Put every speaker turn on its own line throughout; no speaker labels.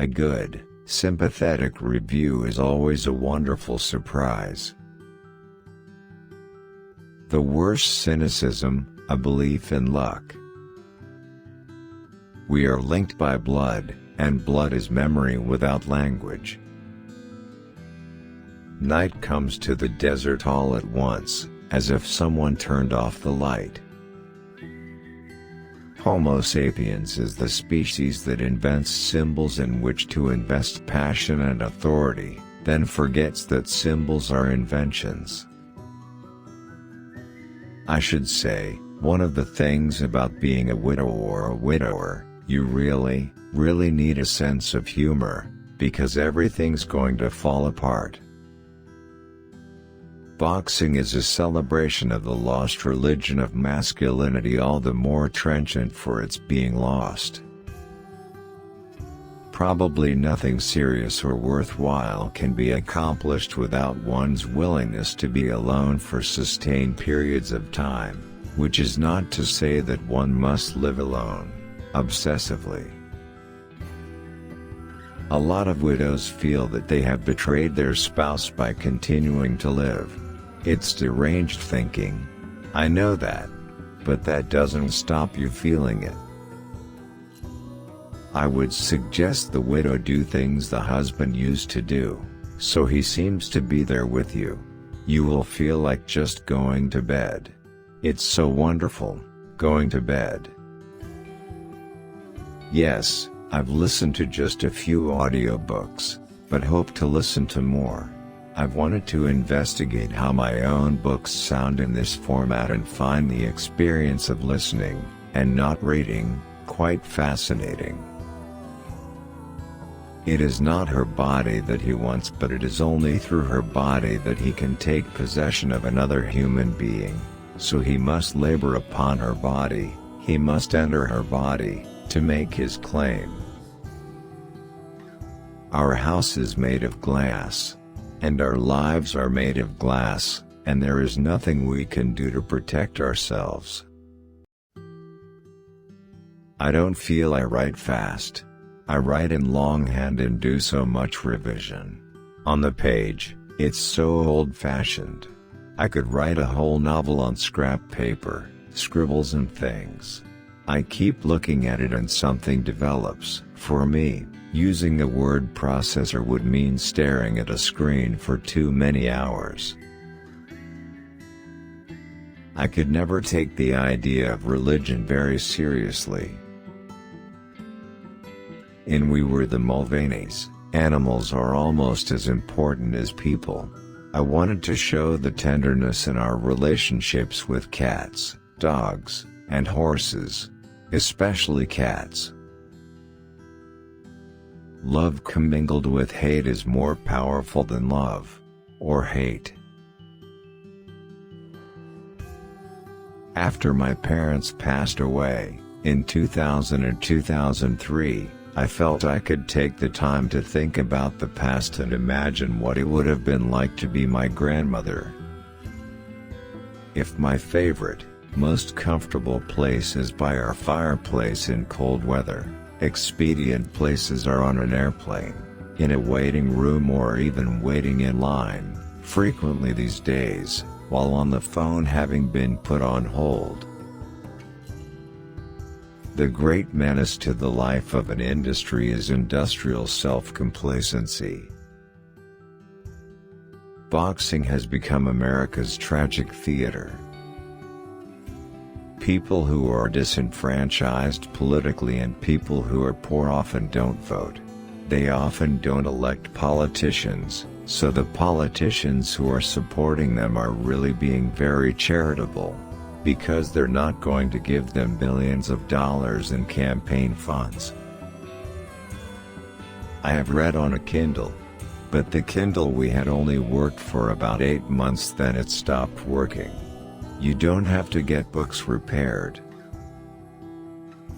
A good, sympathetic review is always a wonderful surprise. The worst cynicism, a belief in luck. We are linked by blood, and blood is memory without language. Night comes to the desert all at once, as if someone turned off the light. Homo sapiens is the species that invents symbols in which to invest passion and authority, then forgets that symbols are inventions. I should say, one of the things about being a widow or a widower, you really need a sense of humor, because everything's going to fall apart. Boxing is a celebration of the lost religion of masculinity, all the more trenchant for its being lost. Probably nothing serious or worthwhile can be accomplished without one's willingness to be alone for sustained periods of time, which is not to say that one must live alone, obsessively. A lot of widows feel that they have betrayed their spouse by continuing to live. It's deranged thinking. I know that. But that doesn't stop you feeling it. I would suggest the widow do things the husband used to do, so he seems to be there with you. You will feel like just going to bed. It's so wonderful, going to bed. Yes, I've listened to just a few audiobooks, but hope to listen to more. I've wanted to investigate how my own books sound in this format and find the experience of listening, and not reading, quite fascinating. It is not her body that he wants, but it is only through her body that he can take possession of another human being, so he must labor upon her body, he must enter her body, to make his claim. Our house is made of glass. And our lives are made of glass, and there is nothing we can do to protect ourselves. I don't feel I write fast. I write in longhand and do so much revision. On the page, it's so old-fashioned. I could write a whole novel on scrap paper, scribbles and things. I keep looking at it and something develops. For me, using a word processor would mean staring at a screen for too many hours. I could never take the idea of religion very seriously. In We Were the Mulvaneys, animals are almost as important as people. I wanted to show the tenderness in our relationships with cats, dogs, and horses, especially cats. Love commingled with hate is more powerful than love, or hate. After my parents passed away, in 2000 and 2003, I felt I could take the time to think about the past and imagine what it would have been like to be my grandmother. If my favorite, most comfortable place is by our fireplace in cold weather, expedient places are on an airplane, in a waiting room, or even waiting in line, frequently these days, while on the phone having been put on hold. The great menace to the life of an industry is industrial self-complacency. Boxing has become America's tragic theater. People who are disenfranchised politically and people who are poor often don't vote. They often don't elect politicians, so the politicians who are supporting them are really being very charitable, because they're not going to give them billions of dollars in campaign funds. I have read on a Kindle. But the Kindle we had only worked for about 8 months, then it stopped working. You don't have to get books repaired.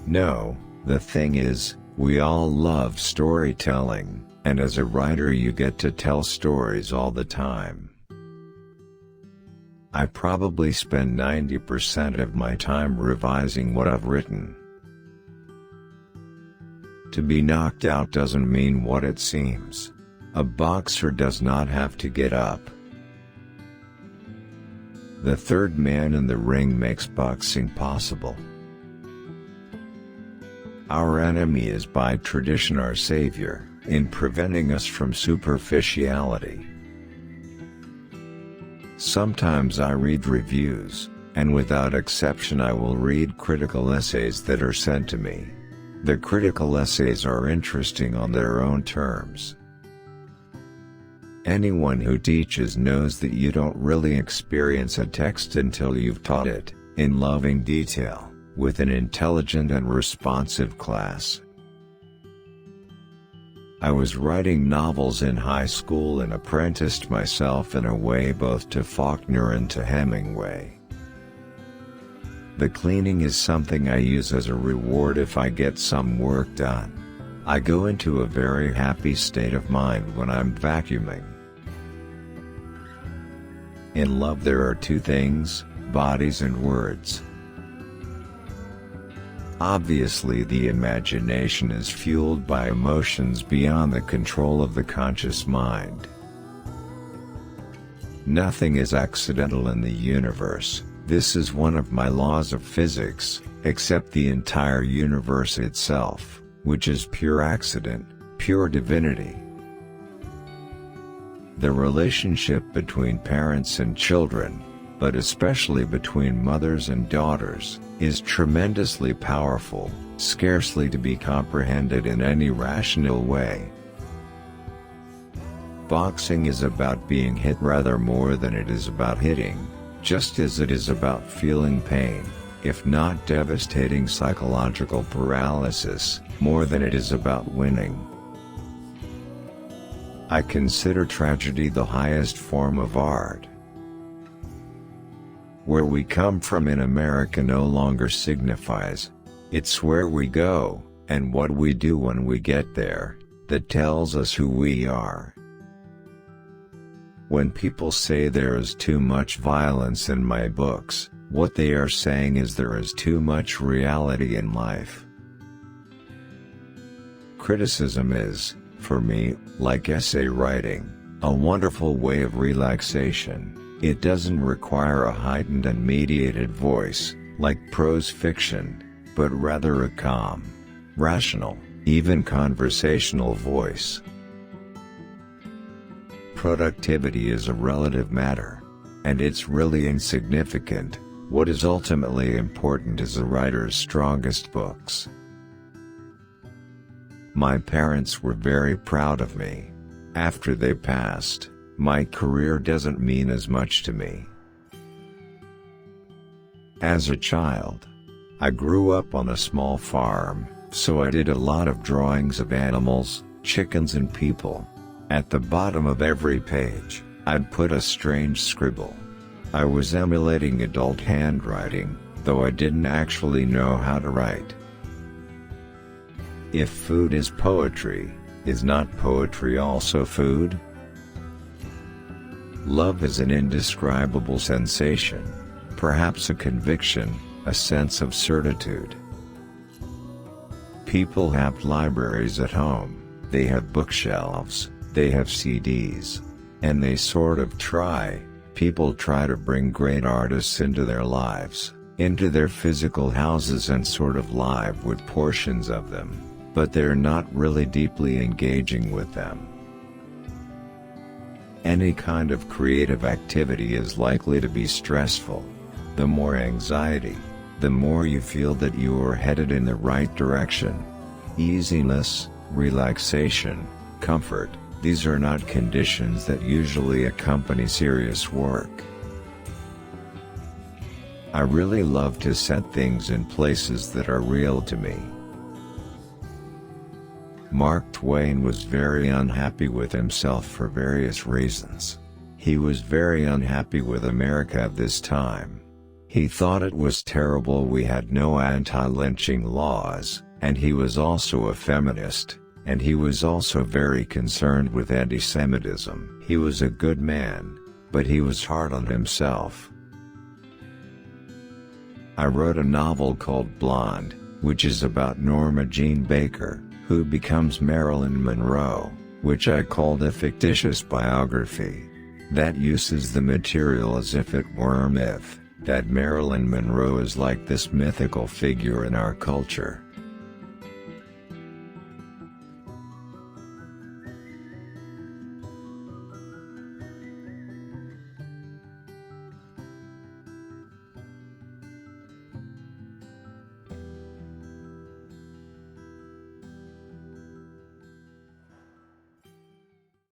No, the thing is, we all love storytelling, and as a writer you get to tell stories all the time. I probably spend 90% of my time revising what I've written. To be knocked out doesn't mean what it seems. A boxer does not have to get up. The third man in the ring makes boxing possible. Our enemy is by tradition our savior, in preventing us from superficiality. Sometimes I read reviews, and without exception I will read critical essays that are sent to me. The critical essays are interesting on their own terms. Anyone who teaches knows that you don't really experience a text until you've taught it, in loving detail, with an intelligent and responsive class. I was writing novels in high school and apprenticed myself in a way both to Faulkner and to Hemingway. The cleaning is something I use as a reward if I get some work done. I go into a very happy state of mind when I'm vacuuming. In love there are two things, bodies and words. Obviously the imagination is fueled by emotions beyond the control of the conscious mind. Nothing is accidental in the universe. This is one of my laws of physics, except the entire universe itself, which is pure accident, pure divinity. The relationship between parents and children, but especially between mothers and daughters, is tremendously powerful, scarcely to be comprehended in any rational way. Boxing is about being hit rather more than it is about hitting. Just as it is about feeling pain, if not devastating psychological paralysis, more than it is about winning. I consider tragedy the highest form of art. Where we come from in America no longer signifies. It's where we go, and what we do when we get there, that tells us who we are. When people say there is too much violence in my books, what they are saying is there is too much reality in life. Criticism is, for me, like essay writing, a wonderful way of relaxation. It doesn't require a heightened and mediated voice, like prose fiction, but rather a calm, rational, even conversational voice. Productivity is a relative matter. And it's really insignificant. What is ultimately important is a writer's strongest books. My parents were very proud of me. After they passed, my career doesn't mean as much to me. As a child, I grew up on a small farm, so I did a lot of drawings of animals, chickens and people. At the bottom of every page, I'd put a strange scribble. I was emulating adult handwriting, though I didn't actually know how to write. If food is poetry, is not poetry also food? Love is an indescribable sensation, perhaps a conviction, a sense of certitude. People have libraries at home, they have bookshelves, they have CDs. And they sort of people try to bring great artists into their lives, into their physical houses and sort of live with portions of them, but they're not really deeply engaging with them. Any kind of creative activity is likely to be stressful. The more anxiety, the more you feel that you are headed in the right direction. Easiness, relaxation, comfort. These are not conditions that usually accompany serious work. I really love to set things in places that are real to me. Mark Twain was very unhappy with himself for various reasons. He was very unhappy with America at this time. He thought it was terrible we had no anti-lynching laws, and he was also a feminist. And he was also very concerned with anti-Semitism. He was a good man, but he was hard on himself. I wrote a novel called Blonde, which is about Norma Jean Baker, who becomes Marilyn Monroe, which I called a fictitious biography. That uses the material as if it were a myth, that Marilyn Monroe is like this mythical figure in our culture,